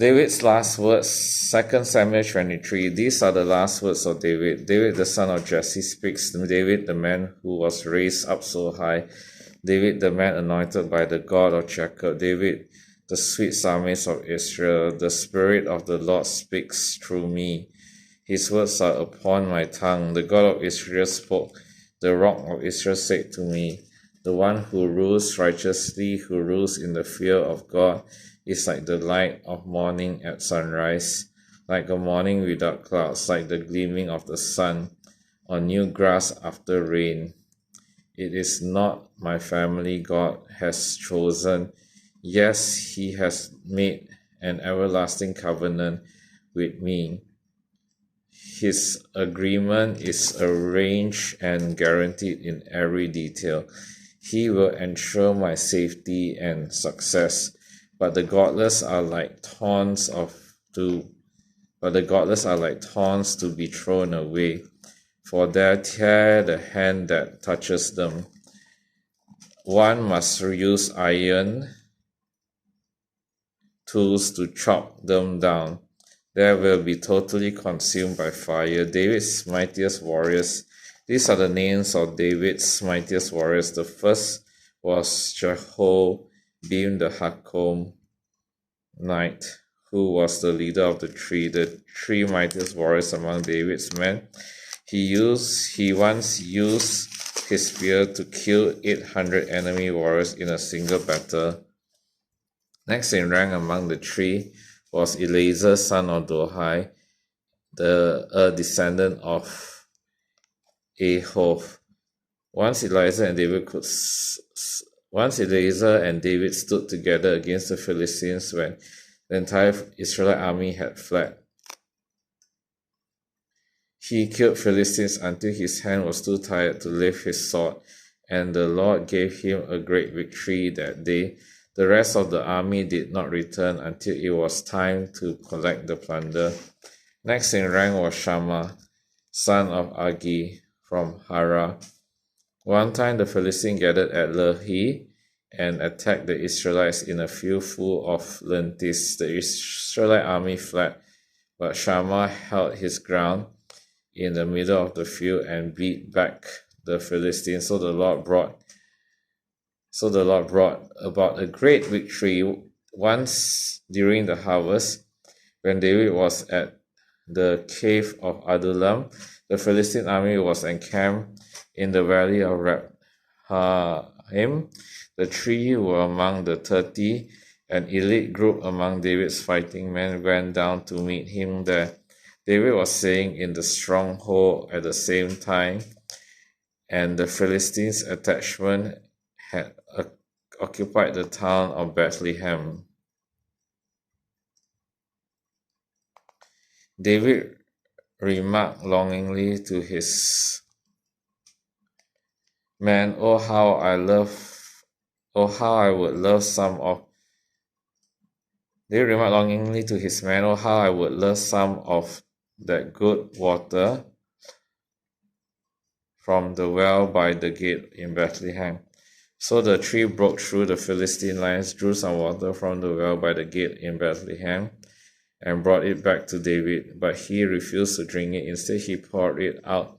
David's last words, 2 Samuel 23. These are the last words of David. David, the son of Jesse, speaks. David, the man who was raised up so high. David, the man anointed by the God of Jacob. David, the sweet psalmist of Israel. The Spirit of the Lord speaks through me. His words are upon my tongue. The God of Israel spoke. The rock of Israel said to me, the one who rules righteously, who rules in the fear of God, is like the light of morning at sunrise, like a morning without clouds, like the gleaming of the sun on new grass after rain. It is not my family God has chosen. Yes, he has made an everlasting covenant with me. His agreement is arranged and guaranteed in every detail. He will ensure my safety and success. But the godless are like thorns to be thrown away, for they tear the hand that touches them. One must use iron tools to chop them down. They will be totally consumed by fire. David's mightiest warriors. These are the names of David's mightiest warriors. The first was Jehoram the Hakomite, who was the leader of the three mightiest warriors among David's men. He once used his spear to kill 800 enemy warriors in a single battle. Next in rank among the three was Eleazar, son of Dohai, a descendant of Ahob. Once Eleazar and David stood together against the Philistines when the entire Israelite army had fled. He killed Philistines until his hand was too tired to lift his sword, and the Lord gave him a great victory that day. The rest of the army did not return until it was time to collect the plunder. Next in rank was Shammah, son of Agi, from Hara. One time the Philistines gathered at Lehi and attacked the Israelites in a field full of lentils. The Israelite army fled, but Shammah held his ground in the middle of the field and beat back the Philistines. So the Lord brought about a great victory. Once during the harvest, when David was at the cave of Adullam, the Philistine army was encamped in the valley of Rephaim. The three were among the 30. An elite group among David's fighting men went down to meet him there. David was staying in the stronghold at the same time, and the Philistines' attachment had occupied the town of Bethlehem. David remarked longingly to his men, "Oh how I would love some of that good water from the well by the gate in Bethlehem." So the three broke through the Philistine lines, drew some water from the well by the gate in Bethlehem, and brought it back to David. But he refused to drink it. Instead, he poured it out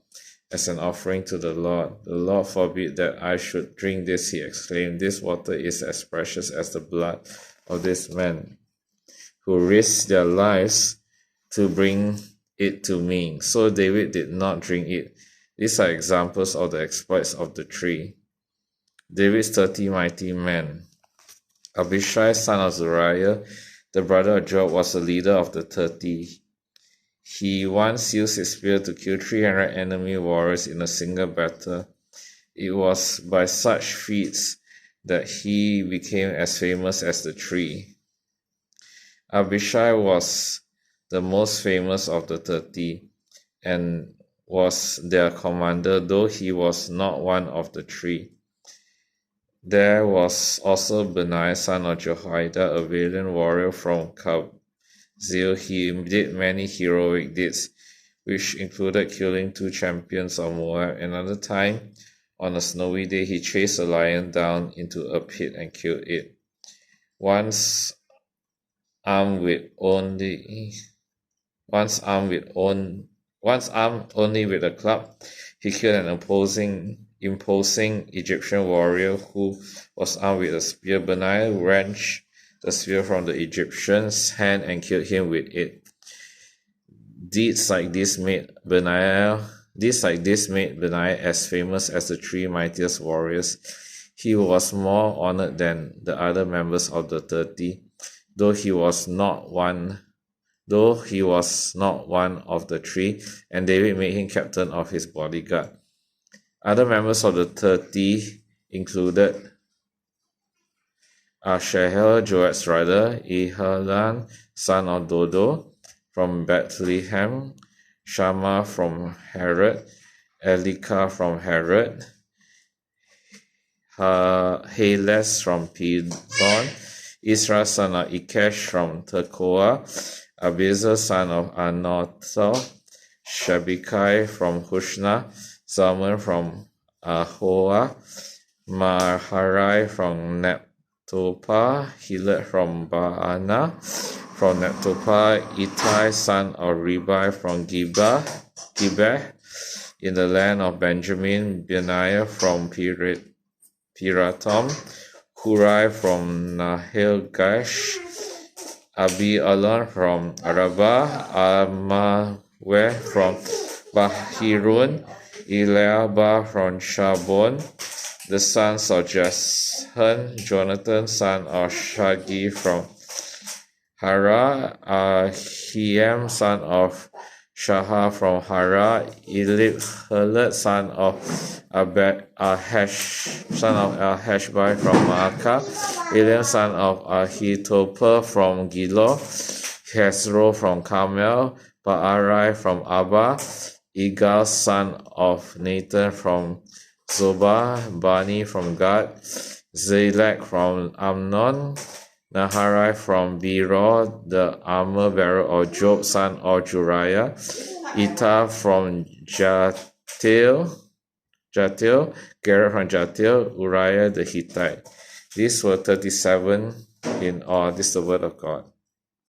as an offering to the Lord. "The Lord forbid that I should drink this," he exclaimed. "This water is as precious as the blood of these men who risked their lives to bring it to me." So David did not drink it. These are examples of the exploits of the three. David's 30 mighty men. Abishai, son of Zeruiah, the brother of Joab, was the leader of the 30. He once used his spear to kill 300 enemy warriors in a single battle. It was by such feats that he became as famous as the three. Abishai was the most famous of the 30 and was their commander, though he was not one of the three. There was also Benaiah, son of Jehoiada, a valiant warrior from Kabzeel. He did many heroic deeds, which included killing 2 champions of Moab. Another time, on a snowy day, he chased a lion down into a pit and killed it. Once armed with only once armed only with a club, he killed an imposing Egyptian warrior who was armed with a spear. Benaiah wrenched the spear from the Egyptian's hand and killed him with it. Deeds like this made Benaiah as famous as the three mightiest warriors. He was more honored than the other members of the 30, though he was not one of the three, and David made him captain of his bodyguard. Other members of the 30 included Ashahel, Joab's brother, Elhanan, son of Dodo, from Bethlehem, Shammah from Herod, Elika from Herod, Hales from Pidon, Israel son of Ikesh from Tekoa, Abiezer son of Anathoth, Shabekai from Hushna, Salmon from Ahoa, Maharai from Neptopa, Hiled from Baana, from Neptopa, Ittai son of Ribai from Gibeh, in the land of Benjamin, Benaiah from Pirathom, Hurai from Nahil-Gash, Abi-Alon from Arabah, Amaweh from Bahirun, Eliabah from Shabon, the sons of Jason, Jonathan son of Shagi from Hara, Ahiem son of Shahar from Hara, Heled son of Aheshbai from Maacah, Eliam son of Ahitopel from Gilo, Hezro from Carmel, Baarai from Abba, Igal son of Nathan from Zobah, Bani from Gad, Zalek from Amnon, Naharai from Bero, the armor bearer of Job, son of Juriah, Ita from Jatil, Garrett from Jatil, Uriah the Hittite. These were 37 in all. This is the word of God.